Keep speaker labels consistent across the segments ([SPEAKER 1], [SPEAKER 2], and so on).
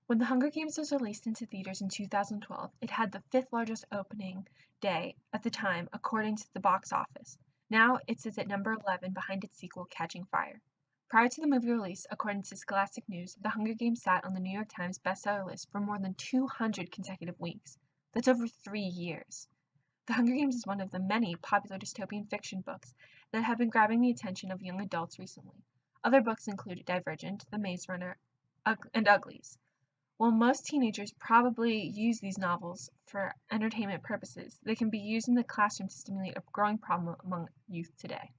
[SPEAKER 1] When The Hunger Games was released into theaters in 2012, it had the fifth largest opening day at the time according to the box office. Now it sits at number 11 behind its sequel Catching Fire. Prior to the movie release, according to Scholastic News, The Hunger Games sat on the New York Times bestseller list for more than 200 consecutive weeks. That's over 3 years. The Hunger Games is one of the many popular dystopian fiction books that have been grabbing the attention of young adults recently. Other books include Divergent, The Maze Runner, and Uglies. While most teenagers probably use these novels for entertainment purposes, they can be used in the classroom to stimulate a growing problem among youth today.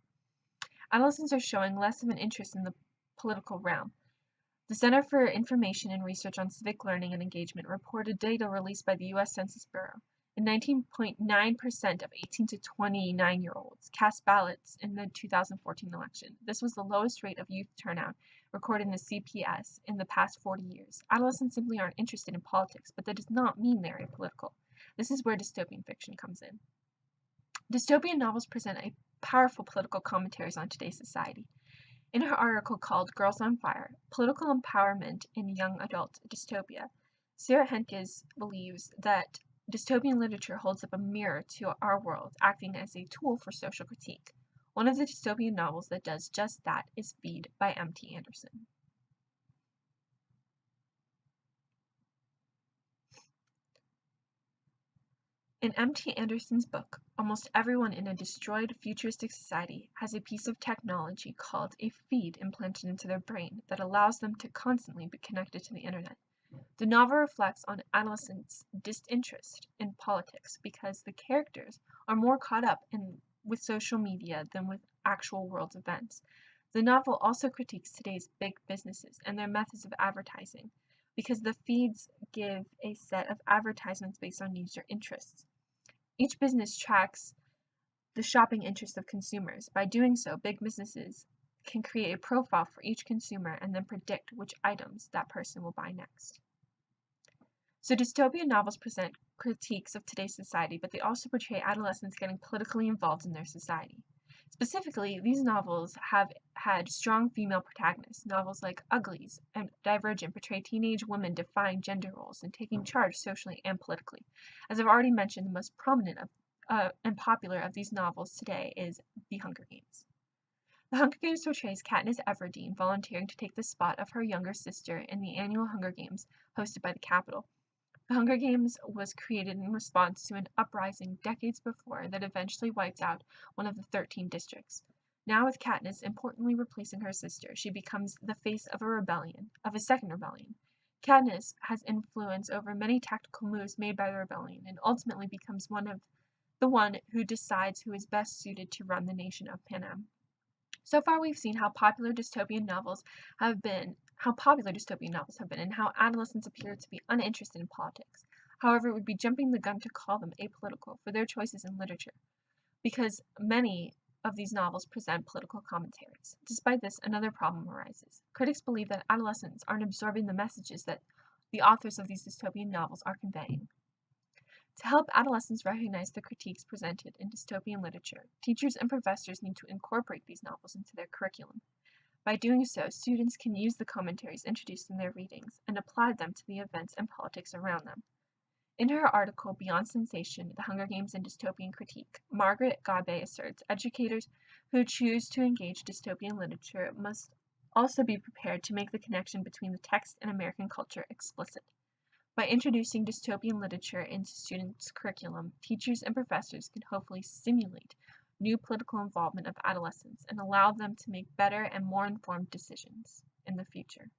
[SPEAKER 1] Adolescents are showing less of an interest in the political realm. The Center for Information and Research on Civic Learning and Engagement reported data released by the U.S. Census Bureau, and 19.9% of 18 to 29-year-olds cast ballots in the 2014 election. This was the lowest rate of youth turnout recorded in the CPS in the past 40 years. Adolescents simply aren't interested in politics, but that does not mean they're apolitical. This is where dystopian fiction comes in. Dystopian novels present a powerful political commentaries on today's society. In her article called Girls on Fire, Political Empowerment in Young Adult Dystopia, Sarah Henkes believes that dystopian literature holds up a mirror to our world, acting as a tool for social critique. One of the dystopian novels that does just that is Feed by M.T. Anderson. In M.T. Anderson's book, almost everyone in a destroyed futuristic society has a piece of technology called a feed implanted into their brain that allows them to constantly be connected to the internet. The novel reflects on adolescents' disinterest in politics because the characters are more caught up with social media than with actual world events. The novel also critiques today's big businesses and their methods of advertising because the feeds give a set of advertisements based on user interests. Each business tracks the shopping interests of consumers. By doing so, big businesses can create a profile for each consumer and then predict which items that person will buy next. So dystopian novels present critiques of today's society, but they also portray adolescents getting politically involved in their society. Specifically, these novels have had strong female protagonists. Novels like Uglies and Divergent portray teenage women defying gender roles and taking charge socially and politically. As I've already mentioned, the most prominent and popular of these novels today is The Hunger Games. The Hunger Games portrays Katniss Everdeen volunteering to take the spot of her younger sister in the annual Hunger Games hosted by the Capitol. The Hunger Games was created in response to an uprising decades before that eventually wiped out one of the 13 districts. Now with Katniss importantly replacing her sister, she becomes the face of a second rebellion. Katniss has influence over many tactical moves made by the rebellion and ultimately becomes the one who decides who is best suited to run the nation of Panem. So far we've seen how popular dystopian novels have been, and how adolescents appear to be uninterested in politics. However, it would be jumping the gun to call them apolitical for their choices in literature, because many of these novels present political commentaries. Despite this, another problem arises. Critics believe that adolescents aren't absorbing the messages that the authors of these dystopian novels are conveying. To help adolescents recognize the critiques presented in dystopian literature, teachers and professors need to incorporate these novels into their curriculum. By doing so, students can use the commentaries introduced in their readings and apply them to the events and politics around them. In her article, Beyond Sensation, The Hunger Games and Dystopian Critique, Margaret Gabe asserts educators who choose to engage dystopian literature must also be prepared to make the connection between the text and American culture explicit. By introducing dystopian literature into students' curriculum, teachers and professors can hopefully stimulate new political involvement of adolescents and allow them to make better and more informed decisions in the future.